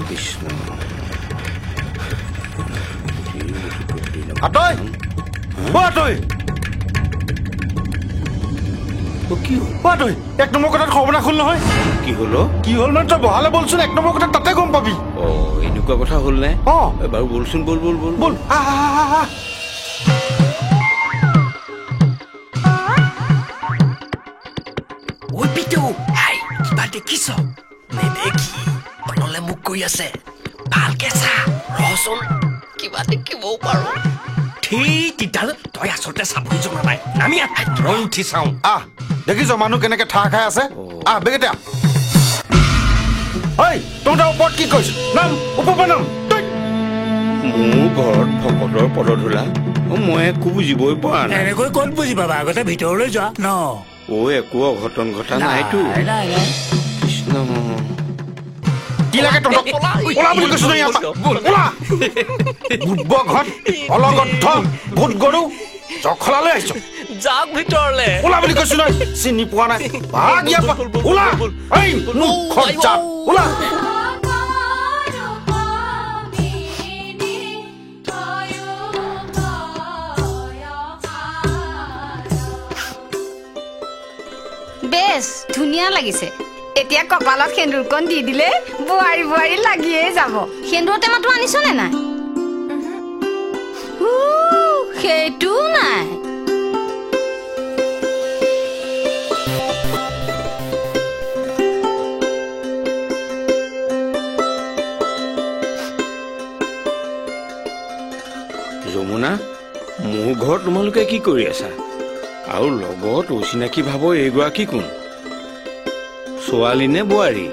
কৃষ্ণ আতৈ আতৈ কি আতৈ 1 নম্বৰ কথাত খবৰ খুল নহয় কি হলো কি হ'ল মানে তই বহালে বলচোন 1 নম্বৰ কথা তাতে গম পাবি এনেকুৱা কথা হ'ল নে বাৰু বলচোন বল বল বল বল ঐ পিতু হাই কিবা দেখিছ নেদেখি তললে মুখ কৰি আছে ভালকে চা ৰচোন কিবা দেখিবও পাৰো ঠিক তেতিয়াহ'লে তই আচলতে চাবই জনা নাই আমি ৰং উঠি চাওঁ দেখিছ মানুহ কেনেকে ঠাহ খাই আছে বেগেটা ঐ তহঁতৰ ওপৰত কি কৈছ নাম ওপৰ নাম মোৰ ঘৰত ভকতৰ পদধূলা মই একো বুজিবই পৰা নাই এনেকৈ ক'ত বুজি পাবা আগতে ভিতৰলৈ যোৱা ন একো অঘটন ঘটা নাইতো কৃষ্ণ কি লাগে তহঁতক ওলা বুলি কৈছো নহয় ওলা বুদ্ধ ঘৰত অলগদ্ধ ভূত গৰু জখলালৈ আহিছ যাওক ভিতৰলে ওলা বুলি কৈছো নহয় চিনি পোৱা নাই ভাগ ইয়াৰ পৰা ওলা এই মুখত যাপ ওলা বেশ ধুনীয়া লাগিছে এতিয়া কপালত সেন্দুৰকণ দি দিলে বুৱাৰী বুৱাৰী লাগিয়ে যাব সেন্দুৰ টেমাটো আনিছনে নাই সেইটো নাই যমুনা মোৰ ঘৰত তোমালোকে কি কৰি আছা আৰু লগত অচিনাকি ভাবৰ এইগৰাকী কোন ছোৱালী নে বোৱাৰী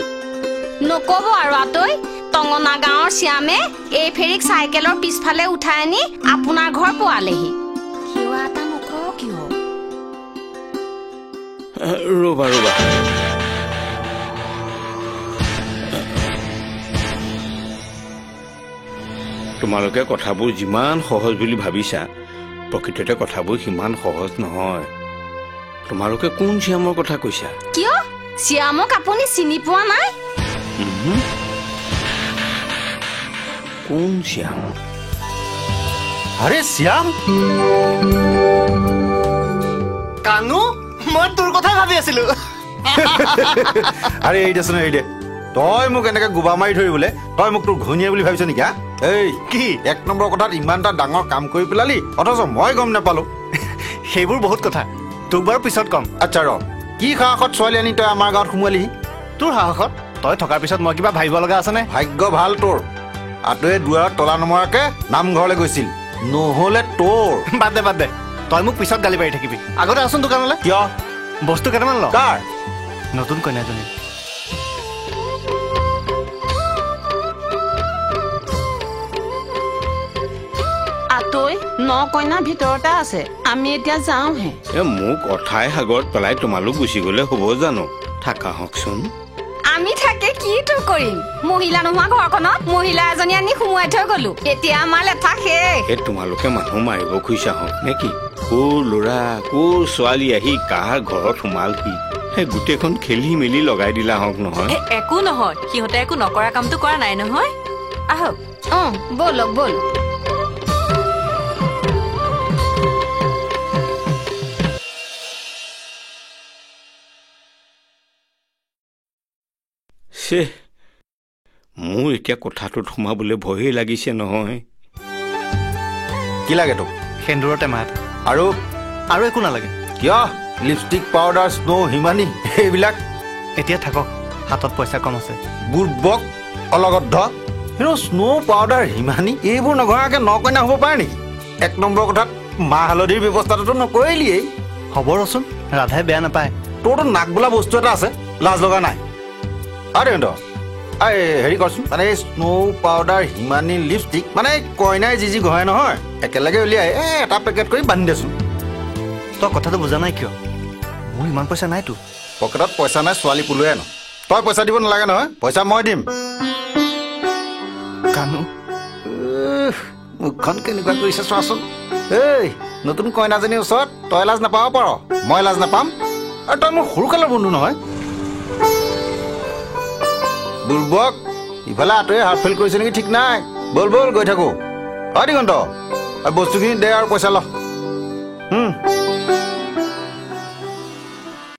নকব আৰু আতৈ টঙনা গাঁৱৰ শ্যামে এই ফেৰিক চাইকেলৰ পিছফালে উঠাই আনি আপোনাৰ ঘৰ পোৱালেহি কিয় এটা নকওঁ কিয় ৰবা ৰবা তোমালোকে কথাবোৰ যিমান সহজ বুলি ভাবিছা প্ৰকৃততে কথাবোৰ সিমান সহজ নহয় তোমালোকে কোন শ্যামৰ কথা কৈছা কিয় শ্যামক আপুনি চিনি পোৱা নাই কোন শ্যাম আৰে শ্যাম কানু মই তোৰ কথা ভাবি আছিলো আৰে এই দেচোন এই দে তই মোক এনেকে গোবা মাৰি ধৰিবলৈ তই মোক তোৰ ঘনীয়া বুলি ভাবিছ নেকি এই কি 1 নম্বৰ কথাত ইমান এটা ডাঙৰ কাম কৰি পেলালি অথচ মই গম নাপালো সেইবোৰ বহুত কথা তোক বাৰু পিছত কম আচ্ছা ৰ কি সাহসত ছোৱালী আনি তই আমাৰ গাঁৱত সোমোৱালিহি তোৰ সাহসত তই থকাৰ পিছত মই কিবা ভাবিব লগা আছেনে ভাগ্য ভাল তোৰ আতৈয়ে দুৱাৰত তলা নমৰাকে নামঘৰলৈ গৈছিল নহ'লে তোৰ বাদ দে তই মোক পিছত গালি পাৰি থাকিবি আগতে আছোন দোকানলৈ কিয় বস্তু কেইটামান ল কাৰ নতুন কইনাজনী আতৈ ন কইনা ভিতৰতে আছে আমি এতিয়া যাওঁহে মোক অথাই সাগৰত পেলাই তোমালোক গুচি গলে হ'ব জানো থাকা হওকচোন আমি থাকে কিটো কৰিম মহিলা নোহোৱা ঘৰখনত মহিলা এজনী আনি সোমোৱাই থৈ গলো এতিয়া আমাৰ লেঠা শেষ তোমালোকে মানুহ মাৰিব খুজিছা হওক নেকি ক'ৰ ল'ৰা ক'ৰ ছোৱালী আহি কাৰ ঘৰত সোমালহি সেই গোটেইখন খেলি মেলি লগাই দিলা হওক নহয় একো নহয় সিহঁতে একো নকৰা কামটো কৰা নাই নহয় আহক ব'লক ব'ল মোৰ এতিয়া কথাটোত সোমাবলৈ ভয়ে লাগিছে নহয় কি লাগে তোক সেন্দুৰৰ টেমাত আৰু একো নালাগে কিয় লিপষ্টিক পাউডাৰ স্নো হিমানী এইবিলাক এতিয়া থাকক হাতত পইচা কম আছে বুৰ্বক অলগদ্ধ স্নো পাউডাৰ হিমানী এইবোৰ নঘৰাকে ন কইনা হ'ব পাৰে নেকি 1 নম্বৰ কথাত মাহ হালধিৰ ব্যৱস্থাটোতো নকৰিলিয়েই হ'ব ৰচোন ৰাধাই বেয়া নাপায় তোৰতো নাক বোলা বস্তু এটা আছে লাজ লগা নাই আৰে হেৰি কৰচোন মানে স্নো পাউডাৰ হিমানী লিপষ্টিক মানে কইনাই যি ঘঁহে নহয় একেলগে উলিয়াই এটা পেকেট কৰি বান্ধি দেচোন তই কথাটো বুজা নাই কিয় মোৰ ইমান পইচা নাইতো পকেটত পইচা নাই ছোৱালী পুলোৱে ন তই পইচা দিব নালাগে নহয় পইচা মই দিম কানু মুখখন কেনেকুৱা কৰিছে চোৱাচোন এই নতুন কইনাজনীৰ ওচৰত তই লাজ নাপাব পাৰ মই লাজ নাপাম আৰু তই মোৰ সৰুকালৰ বন্ধু নহয় বুৰ্বক ইফালে আঁতৰি হাৰ্ট ফেইল কৰিছে নেকি ঠিক নাই বল বল গৈ থাকো হয় দিগন্ত বস্তুখিনি দে আৰু পইচা ল